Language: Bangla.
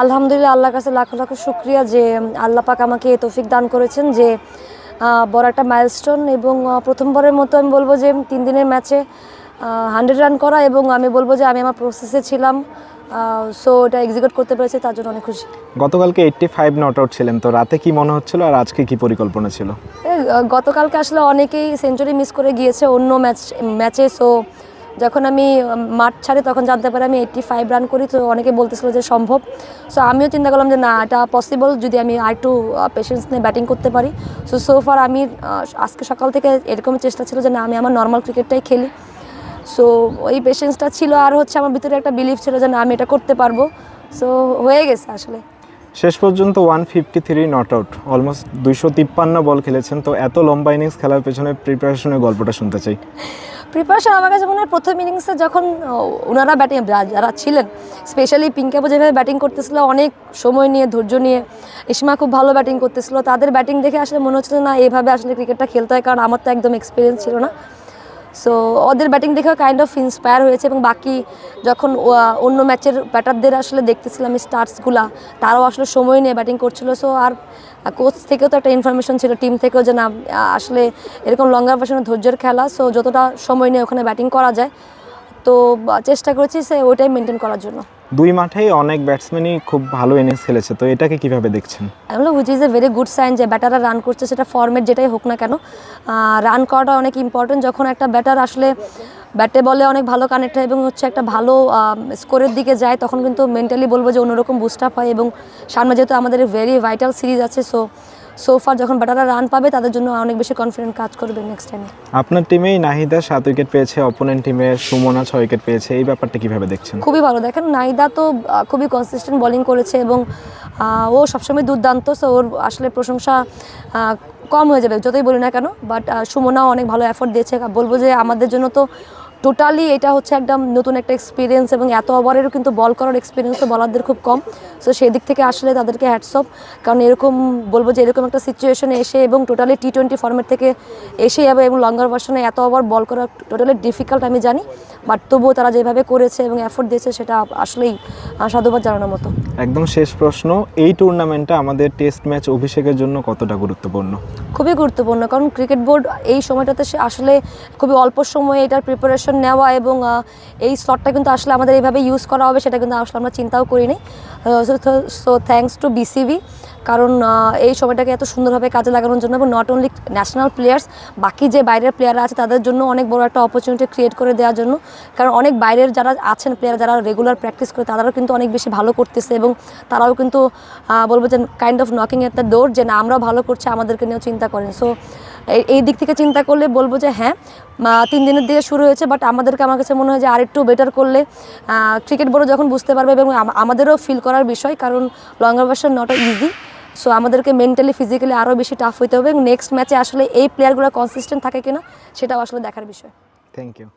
আলহামদুলিল্লাহ, আল্লাহর কাছে লাখো লাখো শুকরিয়া যে আল্লাহ পাক আমাকে তৌফিক দান করেছেন যে বড় একটা মাইলস্টোন এবং প্রথমবারের মতো আমি বলবো যে 3 দিনের ম্যাচে 100 রান করা, এবং আমি বলবো যে আমি আমার প্রসেসে ছিলাম, সো এটা এক্সিকিউট করতে পেরেছি, তার জন্য অনেক খুশি। গতকালকে 85 নট আউট ছিলেন, তো রাতে কি মনে হচ্ছিল আর আজকে কি পরিকল্পনা ছিল? গতকালকে আসলে অনেকেই সেঞ্চুরি মিস করে গিয়েছে অন্য ম্যাচে, সো যখন আমি মাঠ ছাড়ি তখন জানতে পারি আমি 85 রান করি, তো অনেকে বলতেছিল যে সম্ভব। সো আমিও চিন্তা করলাম যে না, এটা পসিবল যদি আমি আর একটু পেশেন্স নিয়ে ব্যাটিং করতে পারি। সো ফার আমি আজকে সকাল থেকে এরকম চেষ্টা ছিল যে না, আমি আমার নর্মাল ক্রিকেটটাই খেলি। সো ওই পেশেন্সটা ছিল, আর হচ্ছে আমার ভিতরে একটা বিলিভ ছিল যে না, আমি এটা করতে পারবো। সো হয়ে গেছে আসলে। শেষ পর্যন্ত 153 নট আউট, অলমোস্ট 253 বল খেলেছেন, তো এত লম্বা ইনিংস খেলার পেছনে প্রিপারেশনের গল্পটা শুনতে চাই। প্রিপারেশন আমার কাছে মনে হয় প্রথম ইনিংসে যখন ওনারা ব্যাটিং যারা ছিলেন, স্পেশালি পিঙ্কাবু যেভাবে ব্যাটিং করতেছিল অনেক সময় নিয়ে, ধৈর্য নিয়ে, ইসমা খুব ভালো ব্যাটিং করতেছিল, তাদের ব্যাটিং দেখে আসলে মনে হচ্ছিল না এইভাবে আসলে ক্রিকেটটা খেলতে হয়, কারণ আমার তো একদম এক্সপিরিয়েন্স ছিল না। সো ওদের ব্যাটিং দেখে কাইন্ড অফ ইন্সপায়ার হয়েছে, এবং বাকি যখন অন্য ম্যাচের ব্যাটারদের আসলে দেখতেছিলাম স্টার্সগুলা, তারাও আসলে সময় নিয়ে ব্যাটিং করছিল। সো আর কোচ থেকেও তো একটা ইনফরমেশন ছিল, টিম থেকেও, যে না আসলে এরকম লঙ্গার ভার্সনের ধৈর্যের খেলা, সো যতটা সময় নিয়ে ওখানে ব্যাটিং করা যায়, তো চেষ্টা করেছি সে ওইটাই মেনটেন করার জন্য। দুই মাঠেই অনেক ব্যাটসম্যানই খুব ভালো ইনিংস খেলেছে, তো এটাকে কিভাবে দেখছেন? আমি which is a very good sign যে ব্যাটাররা রান করছে, সেটা ফর্মেট যেটাই হোক না কেন, রান করাটা অনেক ইম্পর্টেন্ট। যখন একটা ব্যাটার আসলে ব্যাটে বলে অনেক ভালো কানেক্ট হয় এবং হচ্ছে একটা ভালো স্কোরের দিকে যায়, তখন কিন্তু মেন্টালি বলবো যে অন্যরকম বুস্ট আপ হয়, এবং সামনে যেহেতু আমাদের ভেরি ভাইটাল সিরিজ আছে, সো ফার যখন ব্যাটাররা রান পাবে তাদের জন্য অনেক বেশি কনফিডেন্ট কাজ করবে নেক্সট টাইমে। আপনার টিমেই নাহিদা 7 উইকেট পেয়েছে, অপোনেন্ট টিমে সুমনা 6 উইকেট পেয়েছে, এই ব্যাপারটা কিভাবে দেখছেন? খুবই ভালো। দেখেন, নাহিদা তো খুবই কনসিস্টেন্ট বোলিং করেছে এবং ও সবসময় দুর্দান্ত, সো ওর আসলে প্রশংসা কম হয়ে যাবে যতই বলি না কেন। বাট সুমনাও অনেক ভালো এফোর্ট দিয়েছে। বলবো যে আমাদের জন্য তো টোটালি এটা হচ্ছে একদম নতুন একটা এক্সপিরিয়েন্স, এবং এত ওভারেরও কিন্তু বল করার এক্সপিরিয়েন্স তো বলারদের খুব কম। সো সেই দিক থেকে আসলে তাদেরকে হ্যাটস অফ, কারণ এরকম বলবো যে এরকম একটা সিচুয়েশনে এসে এবং টোটালি T20 ফর্মেট থেকে এসে যাবে এবং লঙ্গার ভার্সনে এত ওভার বল করা টোটালি ডিফিকাল্ট আমি জানি, বাট তবুও তারা যেভাবে করেছে এবং এফোর্ট দিয়েছে সেটা আসলেই সাধুবাদ জানানোর মতো। একদম শেষ প্রশ্ন, এই টুর্নামেন্টটা আমাদের টেস্ট ম্যাচ অভিষেকের জন্য কতটা গুরুত্বপূর্ণ? খুবই গুরুত্বপূর্ণ, কারণ ক্রিকেট বোর্ড এই সময়টাতে আসলে খুবই অল্প সময়ে এটার প্রিপারেশন নেওয়া, এবং এই স্লটটা কিন্তু আসলে আমাদের এইভাবে ইউজ করা হবে সেটা কিন্তু আসলে আমরা চিন্তাও করিনি। সো থ্যাঙ্কস টু বিসিবি, কারণ এই সময়টাকে এত সুন্দরভাবে কাজে লাগানোর জন্য, এবং নট অনলি ন্যাশনাল প্লেয়ার্স, বাকি যে বাইরের প্লেয়াররা আছে তাদের জন্য অনেক বড় একটা অপরচুনিটি ক্রিয়েট করে দেওয়ার জন্য। কারণ অনেক বাইরের যারা আছেন প্লেয়ার, যারা রেগুলার প্র্যাকটিস করে, তারাও কিন্তু অনেক বেশি ভালো করতেছে, এবং তারাও কিন্তু বলবো যে kind of knocking at the door, যে না আমরাও ভালো করছি, আমাদেরকে নিয়েও চিন্তা করেন। সো এই দিক থেকে চিন্তা করলে বলবো যে হ্যাঁ, 3 দিনের দিকে শুরু হয়েছে, বাট আমার কাছে মনে হয় যে আরেকটু বেটার করলে ক্রিকেট বোর্ডও যখন বুঝতে পারবে, এবং আমাদেরও ফিল করার বিষয়, কারণ লঙ্গার ভার্সন নট ইজি। সো আমাদেরকে মেন্টালি ফিজিক্যালি আরও বেশি টাফ হইতে হবে, এবং নেক্সট ম্যাচে আসলে এই প্লেয়ারগুলো কনসিস্টেন্ট থাকে কিনা সেটাও আসলে দেখার বিষয়। Thank you.